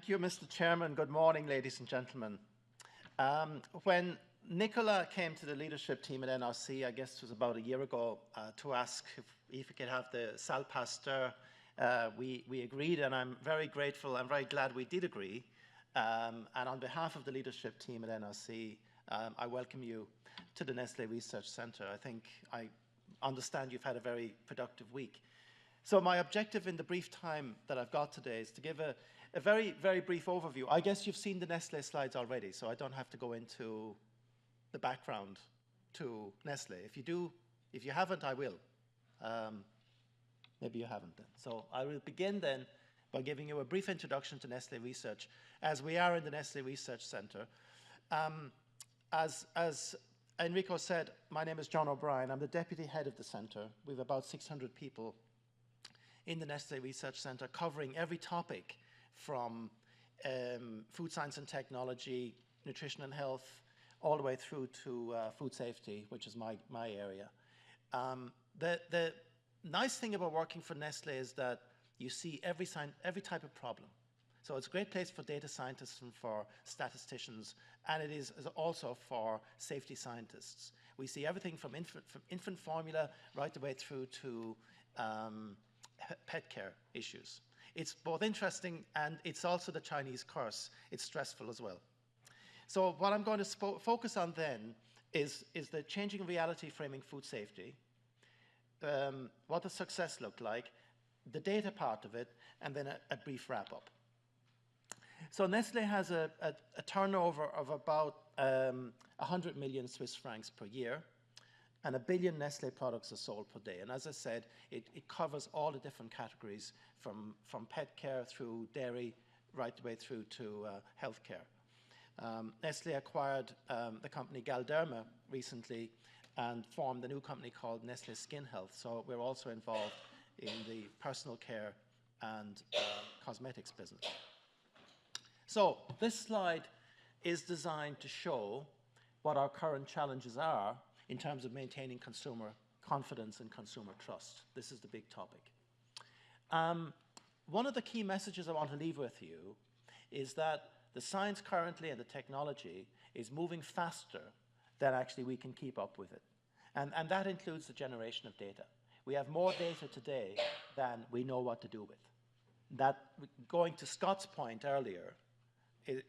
Thank you, Mr. Chairman. Good morning, ladies and gentlemen. When Nicola came to the leadership team at NRC, I guess it was about a year ago, to ask if we could have the Sal Pasteur, we agreed, and I'm very grateful. I'm very glad we did agree. And on behalf of the leadership team at NRC, I welcome you to the Nestlé Research Centre. I understand you've had a very productive week. So my objective in the brief time that I've got today is to give a very, very brief overview. I guess you've seen the Nestlé slides already, so I don't have to go into the background to Nestlé. If you haven't, I will. Maybe you haven't then. So I will begin then by giving you a brief introduction to Nestlé Research, as we are in the Nestlé Research Centre. As Enrico said, my name is John O Brien. I'm the deputy head of the centre. We have about 600 people in the Nestlé Research Centre covering every topic from food science and technology, nutrition and health, all the way through to food safety, which is my area. The nice thing about working for Nestlé is that you see every type of problem. So it's a great place for data scientists and for statisticians, and it is also for safety scientists. We see everything from infant formula right the way through to pet care issues. It's both interesting and it's also the Chinese curse. It's stressful as well. So what I'm going to focus on then is the changing reality framing food safety, what does success look like, the data part of it, and then a brief wrap-up. So Nestlé has a turnover of about 100 million Swiss francs per year, and 1 billion Nestlé products are sold per day. And as I said, it covers all the different categories from pet care through dairy, right the way through to healthcare. Nestlé acquired the company Galderma recently and formed a new company called Nestlé Skin Health. So we're also involved in the personal care and cosmetics business. So this slide is designed to show what our current challenges are in terms of maintaining consumer confidence and consumer trust. This is the big topic. One of the key messages I want to leave with you is that the science currently and the technology is moving faster than actually we can keep up with it. And that includes the generation of data. We have more data today than we know what to do with. That, going to Scott's point earlier,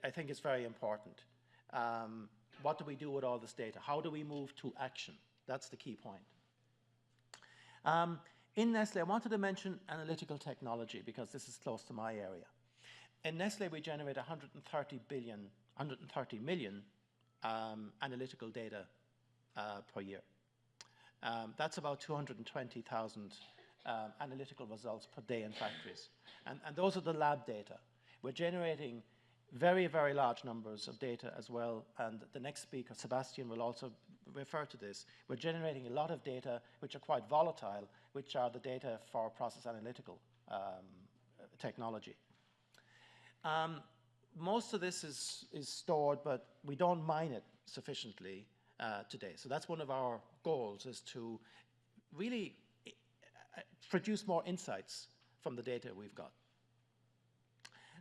I think is very important. What do we do with all this data? How do we move to action? That's the key point. In Nestlé, I wanted to mention analytical technology because this is close to my area. In Nestlé, we generate 130 million analytical data per year. That's about 220,000 analytical results per day in factories. And those are the lab data. We're generating very, very large numbers of data as well. And the next speaker, Sebastian, will also refer to this. We're generating a lot of data which are quite volatile, which are the data for process analytical technology. Most of this is stored, but we don't mine it sufficiently today. So that's one of our goals, is to really produce more insights from the data we've got.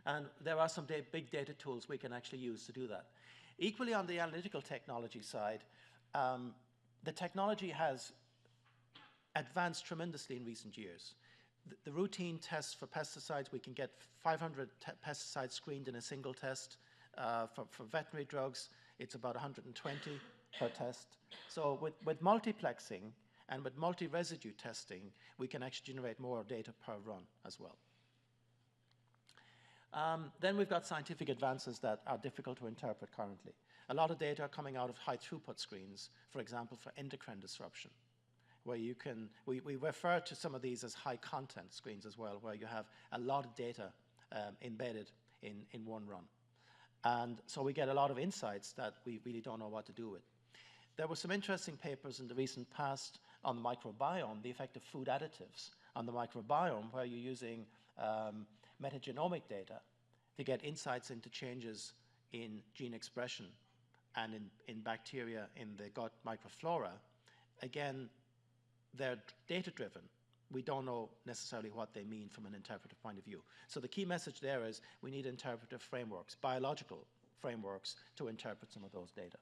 And there are some big data tools we can actually use to do that. Equally, on the analytical technology side, the technology has advanced tremendously in recent years. The routine tests for pesticides, we can get 500 pesticides screened in a single test. For veterinary drugs, it's about 120 per test. So with multiplexing and with multi-residue testing, we can actually generate more data per run as well. Then we've got scientific advances that are difficult to interpret currently. A lot of data are coming out of high throughput screens, for example, for endocrine disruption, where you can, we refer to some of these as high content screens as well, where you have a lot of data embedded in one run. And so we get a lot of insights that we really don't know what to do with. There were some interesting papers in the recent past on the microbiome, the effect of food additives on the microbiome, where you're using metagenomic data to get insights into changes in gene expression and in bacteria in the gut microflora. Again, they're data-driven, we don't know necessarily what they mean from an interpretive point of view. So the key message there is we need interpretive frameworks, biological frameworks, to interpret some of those data.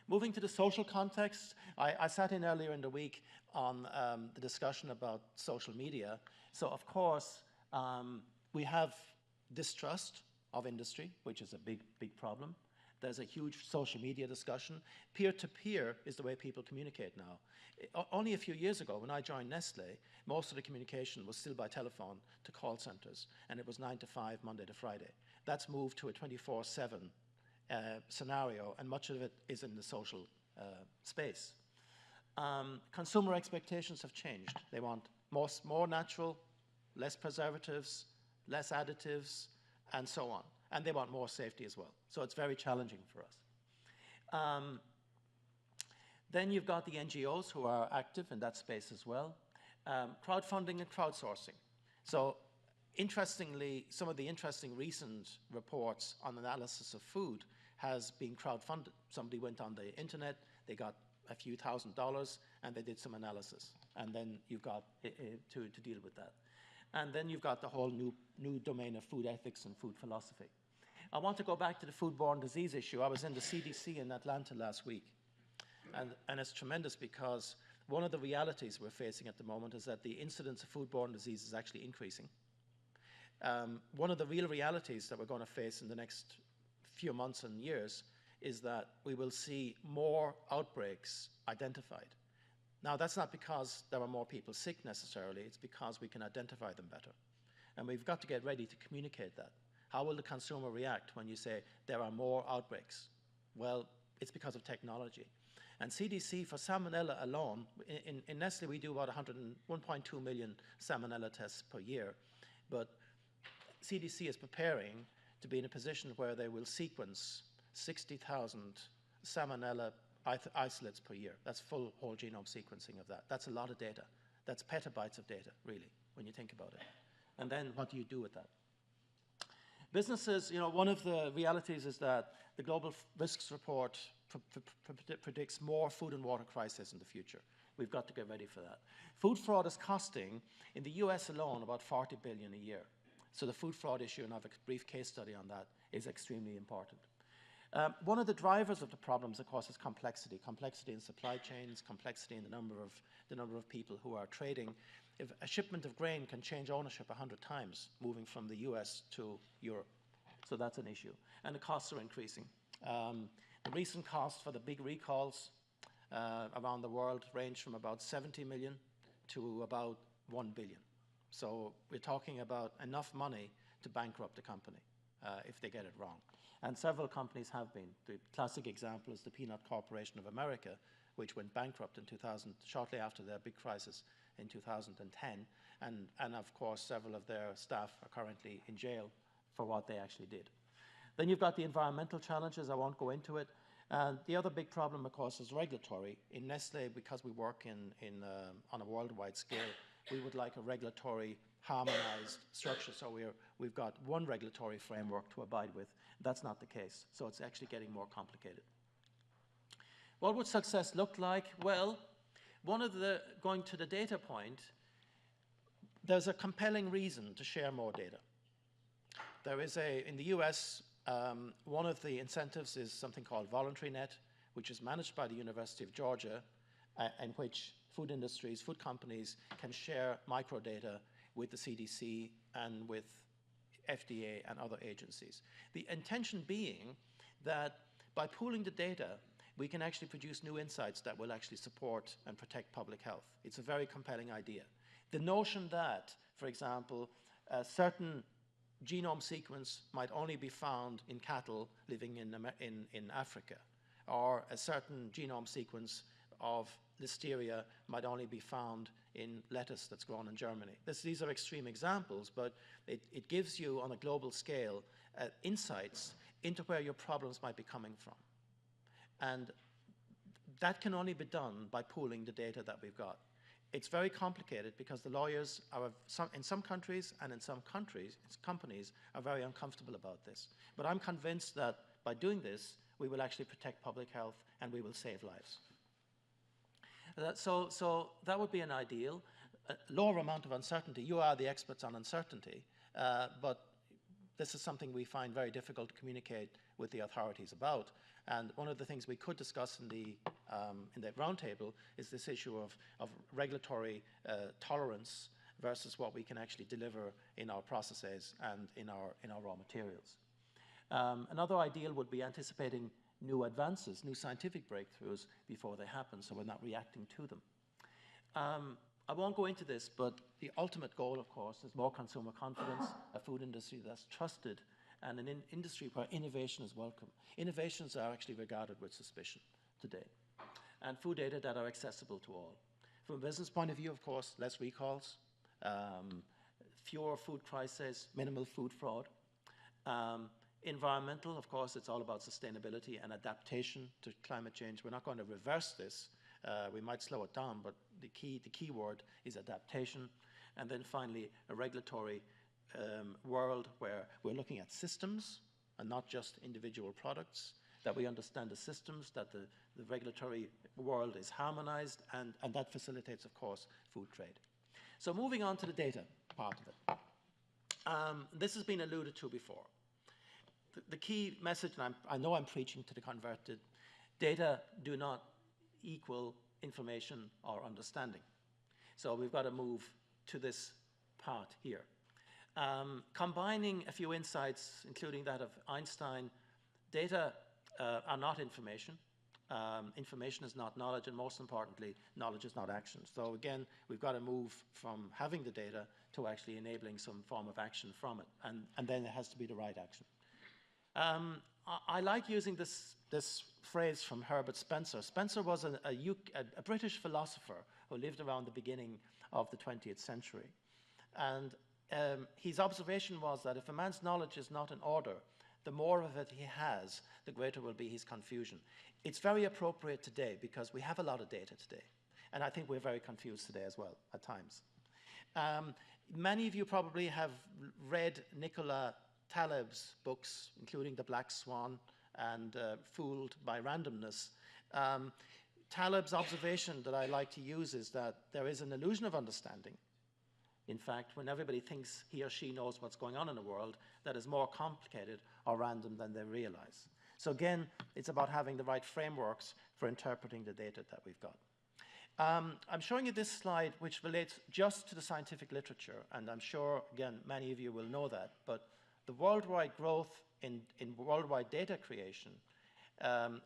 Moving to the social context, I sat in earlier in the week on the discussion about social media. So of course, we have distrust of industry, which is a big, big problem. There's a huge social media discussion. Peer-to-peer is the way people communicate now. Only a few years ago, when I joined Nestle, most of the communication was still by telephone to call centers, and it was 9 to 5, Monday to Friday. That's moved to a 24/7 scenario, and much of it is in the social space. Consumer expectations have changed. They want more natural, less preservatives, less additives, and so on. And they want more safety as well. So it's very challenging for us. Then you've got the NGOs who are active in that space as well. Crowdfunding and crowdsourcing. So interestingly, some of the interesting recent reports on analysis of food has been crowdfunded. Somebody went on the internet, they got a few $1,000s, and they did some analysis. And then you've got to deal with that. And then you've got the whole new domain of food ethics and food philosophy. I want to go back to the foodborne disease issue. I was in the CDC in Atlanta last week. And it's tremendous because one of the realities we're facing at the moment is that the incidence of foodborne disease is actually increasing. One of the real realities that we're going to face in the next few months and years is that we will see more outbreaks identified. Now, that's not because there are more people sick necessarily, it's because we can identify them better. And we've got to get ready to communicate that. How will the consumer react when you say there are more outbreaks? Well, it's because of technology. And CDC, for salmonella alone, in Nestle we do about 1.2 million salmonella tests per year, but CDC is preparing to be in a position where they will sequence 60,000 salmonella isolates per year. That's full whole genome sequencing of that. That's a lot of data. That's petabytes of data, really, when you think about it. And then what do you do with that? Businesses, one of the realities is that the Global Risks Report predicts more food and water crisis in the future. We've got to get ready for that. Food fraud is costing, in the US alone, about $40 billion a year. So the food fraud issue, and I have a brief case study on that, is extremely important. One of the drivers of the problems, of course, is complexity. Complexity in supply chains, complexity in the number of people who are trading. If a shipment of grain can change ownership 100 times, moving from the US to Europe. So that's an issue. And the costs are increasing. The recent costs for the big recalls around the world range from about 70 million to about 1 billion. So we're talking about enough money to bankrupt a company if they get it wrong. And several companies have been. The classic example is the Peanut Corporation of America, which went bankrupt in 2000, shortly after their big crisis in 2010. And of course, several of their staff are currently in jail for what they actually did. Then you've got the environmental challenges. I won't go into it. The other big problem, of course, is regulatory. In Nestle, because we work on a worldwide scale, we would like a regulatory harmonized structure. So we've got one regulatory framework to abide with. That's not the case. So it's actually getting more complicated. What would success look like? Well, going to the data point, there's a compelling reason to share more data. There is in the US, one of the incentives is something called Voluntary Net, which is managed by the University of Georgia, in which food industries, food companies can share microdata with the CDC and with FDA and other agencies. The intention being that by pooling the data, we can actually produce new insights that will actually support and protect public health. It's a very compelling idea. The notion that, for example, a certain genome sequence might only be found in cattle living in Africa, or a certain genome sequence of listeria might only be found in lettuce that's grown in Germany. These are extreme examples, but it gives you, on a global scale, insights into where your problems might be coming from. And that can only be done by pooling the data that we've got. It's very complicated because the lawyers are, in some countries and in some companies are very uncomfortable about this. But I'm convinced that by doing this, we will actually protect public health and we will save lives. So that would be an ideal. a lower amount of uncertainty. You are the experts on uncertainty, but this is something we find very difficult to communicate with the authorities about. And one of the things we could discuss in the roundtable is this issue of regulatory tolerance versus what we can actually deliver in our processes and in our raw materials. Another ideal would be anticipating new advances, new scientific breakthroughs before they happen, so we're not reacting to them. I won't go into this, but the ultimate goal, of course, is more consumer confidence, a food industry that's trusted, and an industry where innovation is welcome. Innovations are actually regarded with suspicion today, and food data that are accessible to all. From a business point of view, of course, less recalls, fewer food crises, minimal food fraud. Environmental, of course, it's all about sustainability and adaptation to climate change. We're not going to reverse this. We might slow it down, but the key word is adaptation. And then finally, a regulatory world where we're looking at systems and not just individual products, that we understand the systems, that the regulatory world is harmonized, and that facilitates, of course, food trade. So moving on to the data part of it. This has been alluded to before. The key message, and I know I'm preaching to the converted, data do not equal information or understanding. So we've got to move to this part here. Combining a few insights, including that of Einstein, data are not information. Information is not knowledge, and most importantly, knowledge is not action. So again, we've got to move from having the data to actually enabling some form of action from it, and then it has to be the right action. I like using this phrase from Herbert Spencer. Spencer was a British philosopher who lived around the beginning of the 20th century. And his observation was that if a man's knowledge is not in order, the more of it he has, the greater will be his confusion. It's very appropriate today because we have a lot of data today. And I think we're very confused today as well, at times. Many of you probably have read Nicola Taleb's books, including The Black Swan and Fooled by Randomness. Taleb's observation that I like to use is that there is an illusion of understanding. In fact, when everybody thinks he or she knows what's going on in the world, that is more complicated or random than they realize. So again, it's about having the right frameworks for interpreting the data that we've got. I'm showing you this slide, which relates just to the scientific literature, and I'm sure, again, many of you will know that, but the worldwide growth in worldwide data creation,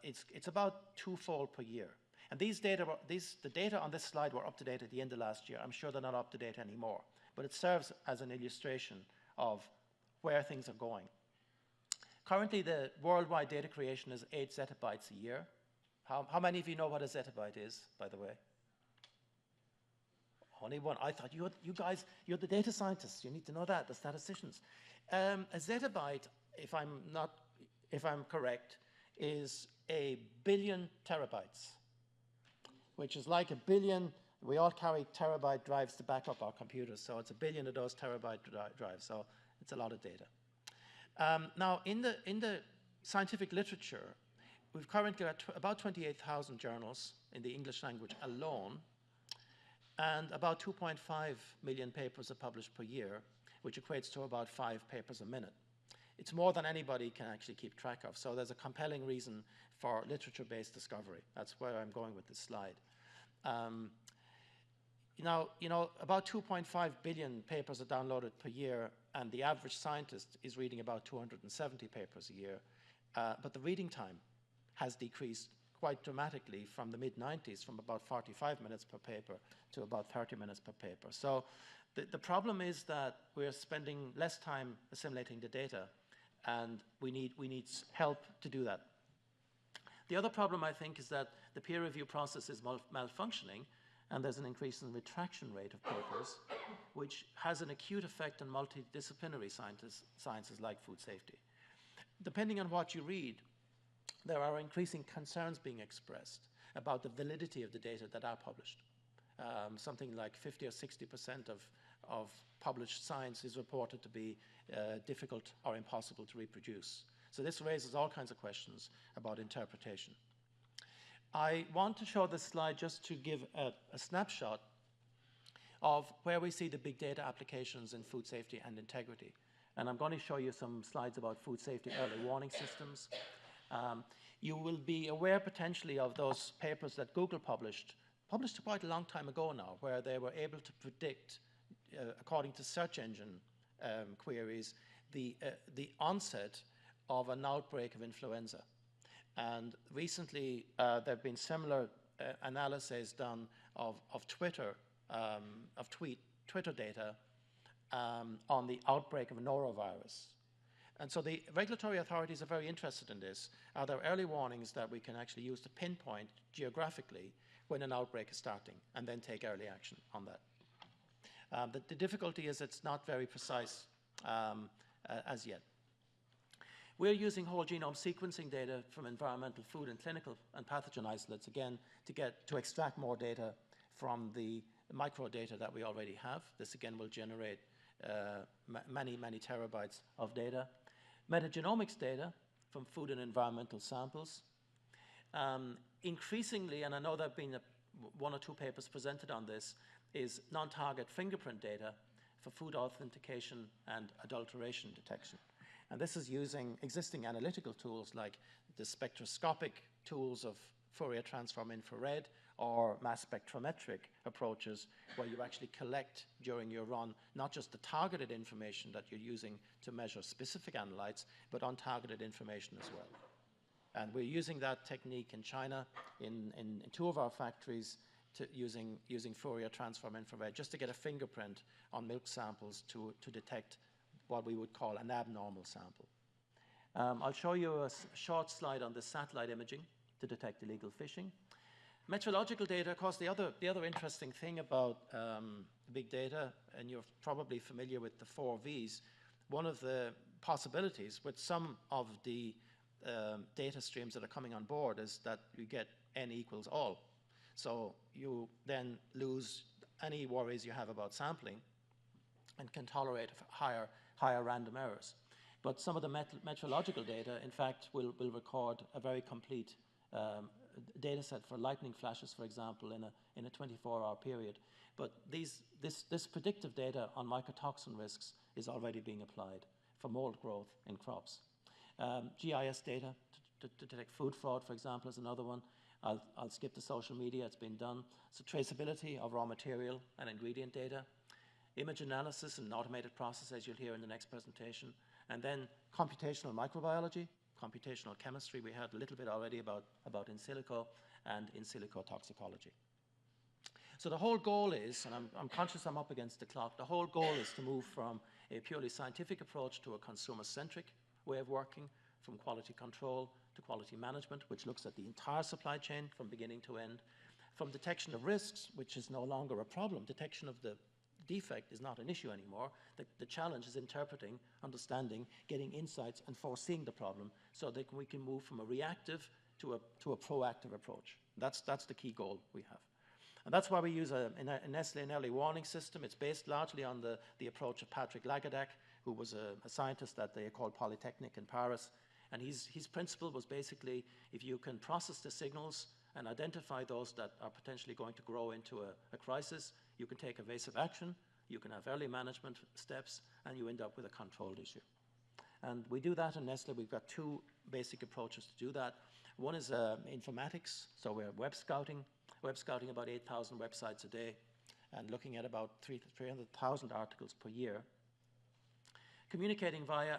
it's about twofold per year. And the data on this slide were up to date at the end of last year. I'm sure they're not up to date anymore, but it serves as an illustration of where things are going. Currently, the worldwide data creation is 8 zettabytes a year. How many of you know what a zettabyte is, by the way? Only one. I thought you guys, you're the data scientists. You need to know that, the statisticians. A zettabyte, if I'm correct, is 1 billion terabytes, which is like 1 billion. We all carry terabyte drives to back up our computers, so it's 1 billion of those terabyte drives. So it's a lot of data. Now, in the scientific literature, we've currently got about 28,000 journals in the English language alone, and about 2.5 million papers are published per year, which equates to about 5 papers a minute. It's more than anybody can actually keep track of. So there's a compelling reason for literature-based discovery. That's where I'm going with this slide. Now, about 2.5 billion papers are downloaded per year, and the average scientist is reading about 270 papers a year. But the reading time has decreased quite dramatically from the mid-90s, from about 45 minutes per paper to about 30 minutes per paper. So the problem is that we're spending less time assimilating the data, and we need help to do that. The other problem, I think, is that the peer review process is malfunctioning, and there's an increase in retraction rate of papers, which has an acute effect on multidisciplinary sciences like food safety. Depending on what you read, there are increasing concerns being expressed about the validity of the data that are published. Something like 50 or 60% of published science is reported to be difficult or impossible to reproduce. So this raises all kinds of questions about interpretation. I want to show this slide just to give a snapshot of where we see the big data applications in food safety and integrity. And I'm going to show you some slides about food safety early warning systems. You will be aware potentially of those papers that Google published quite a long time ago now, where they were able to predict, according to search engine queries, the onset of an outbreak of influenza. And recently, there have been similar analyses done of Twitter, Twitter data on the outbreak of norovirus. And so the regulatory authorities are very interested in this. Are there early warnings that we can actually use to pinpoint geographically when an outbreak is starting and then take early action on that? The difficulty is it's not very precise as yet. We're using whole genome sequencing data from environmental, food, and clinical and pathogen isolates, again, to extract more data from the microdata that we already have. This, again, will generate many, many terabytes of data. Metagenomics data from food and environmental samples. Increasingly, and I know there have been one or two papers presented on this, is non-target fingerprint data for food authentication and adulteration detection. And this is using existing analytical tools like the spectroscopic tools of Fourier transform infrared or mass spectrometric approaches, where you actually collect during your run not just the targeted information that you're using to measure specific analytes, but untargeted information as well. And we're using that technique in China in two of our factories using Fourier transform infrared just to get a fingerprint on milk samples to detect what we would call an abnormal sample. I'll show you a short slide on the satellite imaging to detect illegal fishing. Metrological data, of course, the other interesting thing about big data, and you're probably familiar with the 4 Vs, one of the possibilities with some of the data streams that are coming on board is that you get n equals all. So you then lose any worries you have about sampling and can tolerate higher random errors. But some of the metrological data, in fact, will record a very complete data set for lightning flashes, for example, in a 24-hour period. But this predictive data on mycotoxin risks is already being applied for mold growth in crops. GIS data to detect food fraud, for example, is another one. I'll skip the social media, it's been done. So traceability of raw material and ingredient data. Image analysis and automated process, as you'll hear in the next presentation. And then computational microbiology, computational chemistry. We heard a little bit already about in silico and in silico toxicology. So the whole goal is, and I'm conscious I'm up against the clock, the whole goal is to move from a purely scientific approach to a consumer-centric way of working, from quality control to quality management, which looks at the entire supply chain from beginning to end, from detection of risks, which is no longer a problem. Detection of the defect is not an issue anymore. The challenge is interpreting, understanding, getting insights, and foreseeing the problem so that we can move from a reactive to a proactive approach. That's the key goal we have. And that's why we use a Nestlé an early warning system. It's based largely on the approach of Patrick Lagardère, who was a scientist at the École Polytechnique in Paris. And his principle was basically, if you can process the signals and identify those that are potentially going to grow into a crisis, you can take evasive action, you can have early management steps, and you end up with a controlled issue. And we do that in Nestlé. We've got two basic approaches to do that. One is informatics, so we're web scouting about 8,000 websites a day and looking at about 300,000 articles per year. Communicating via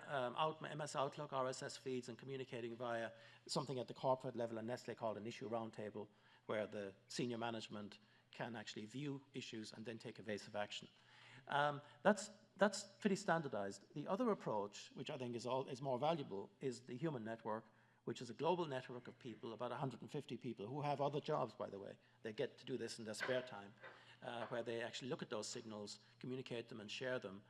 MS Outlook, RSS feeds, and communicating via something at the corporate level in Nestlé called an issue roundtable, where the senior management can actually view issues and then take evasive action. That's pretty standardized. The other approach, which I think is more valuable, is the human network, which is a global network of people, about 150 people, who have other jobs, by the way. They get to do this in their spare time, where they actually look at those signals, communicate them, and share them.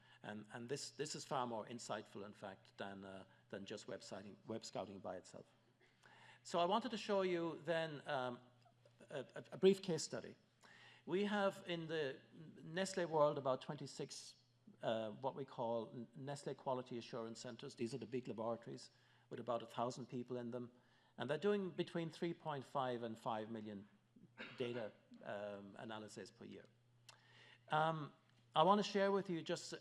And this is far more insightful, in fact, than just web scouting by itself. So I wanted to show you then a brief case study. We have in the Nestlé world about 26 what we call Nestlé Quality Assurance Centers. These are the big laboratories with about 1,000 people in them. And they're doing between 3.5 and 5 million data analyses per year. I want to share with you just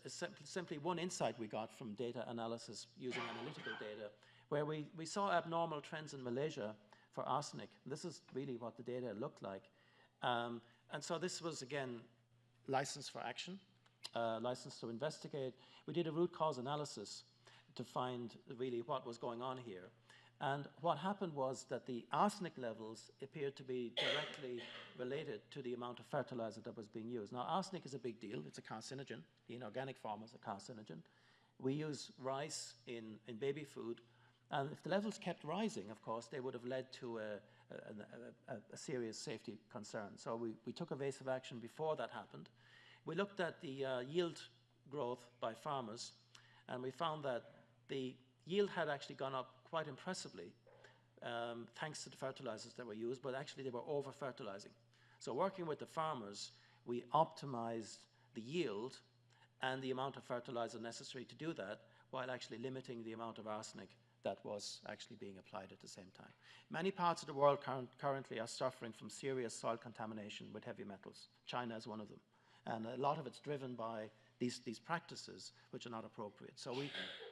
simply one insight we got from data analysis using analytical data, where we saw abnormal trends in Malaysia for arsenic. This is really what the data looked like. And so this was, again, license for action, license to investigate. We did a root cause analysis to find really what was going on here. And what happened was that the arsenic levels appeared to be directly related to the amount of fertilizer that was being used. Now, arsenic is a big deal. It's a carcinogen. The inorganic form is a carcinogen. We use rice in baby food. And if the levels kept rising, of course, they would have led to a serious safety concern. So we took evasive action before that happened. We looked at the yield growth by farmers, and we found that the yield had actually gone up quite impressively, thanks to the fertilizers that were used, but actually they were over-fertilizing. So working with the farmers, we optimized the yield and the amount of fertilizer necessary to do that, while actually limiting the amount of arsenic that was actually being applied at the same time. Many parts of the world currently are suffering from serious soil contamination with heavy metals. China is one of them. And a lot of it's driven by these practices, which are not appropriate. So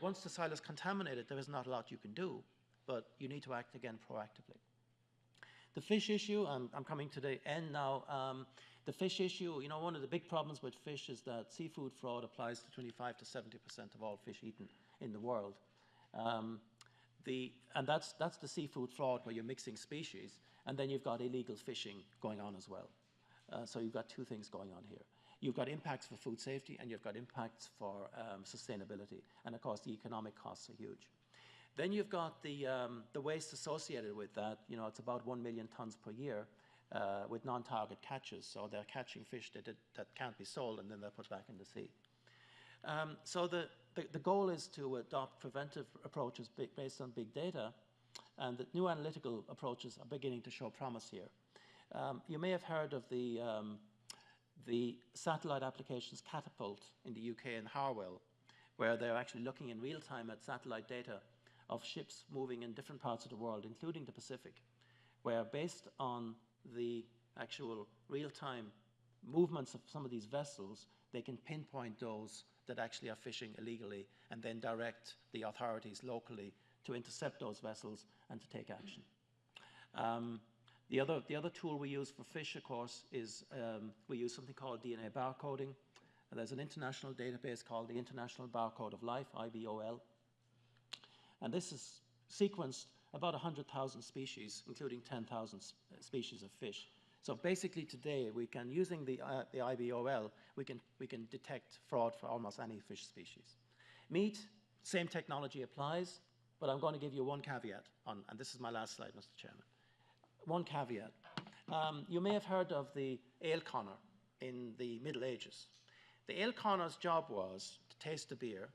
once the soil is contaminated, there is not a lot you can do, but you need to act again proactively. The fish issue, I'm coming to the end now. The fish issue, one of the big problems with fish is that seafood fraud applies to 25 to 70% of all fish eaten in the world. And that's the seafood fraud, where you're mixing species, and then you've got illegal fishing going on as well. So you've got two things going on here. You've got impacts for food safety, and you've got impacts for sustainability. And of course, the economic costs are huge. Then you've got the waste associated with that. It's about 1 million tons per year with non-target catches. So they're catching fish that can't be sold, and then they're put back in the sea. So the goal is to adopt preventive approaches based on big data, and the new analytical approaches are beginning to show promise here. You may have heard of the satellite applications Catapult in the UK and Harwell, where they're actually looking in real time at satellite data of ships moving in different parts of the world, including the Pacific, where based on the actual real-time movements of some of these vessels, they can pinpoint those that actually are fishing illegally and then direct the authorities locally to intercept those vessels and to take action. The other tool we use for fish, of course, is we use something called DNA barcoding. There's an international database called the International Barcode of Life, IBOL. And this is sequenced about 100,000 species, including 10,000 species of fish. So basically today, we can, using the IBOL, we can detect fraud for almost any fish species. Meat, same technology applies, but I'm going to give you one caveat, and this is my last slide, Mr. Chairman. One caveat. You may have heard of the ale conner in the Middle Ages. The ale conner's job was to taste the beer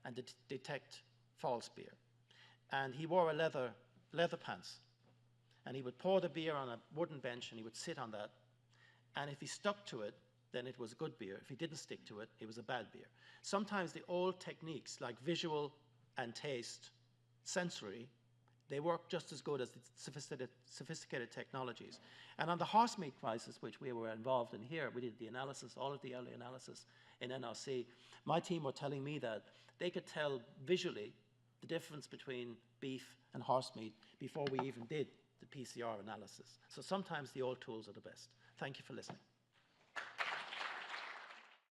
and to detect false beer. And he wore a leather pants. And he would pour the beer on a wooden bench, and he would sit on that. And if he stuck to it, then it was good beer. If he didn't stick to it, it was a bad beer. Sometimes the old techniques, like visual and taste, sensory, they work just as good as the sophisticated technologies. And on the horse meat crisis, which we were involved in here, we did the analysis, all of the early analysis in NRC. My team were telling me that they could tell visually the difference between beef and horse meat before we even did the PCR analysis. So sometimes the old tools are the best. Thank you for listening.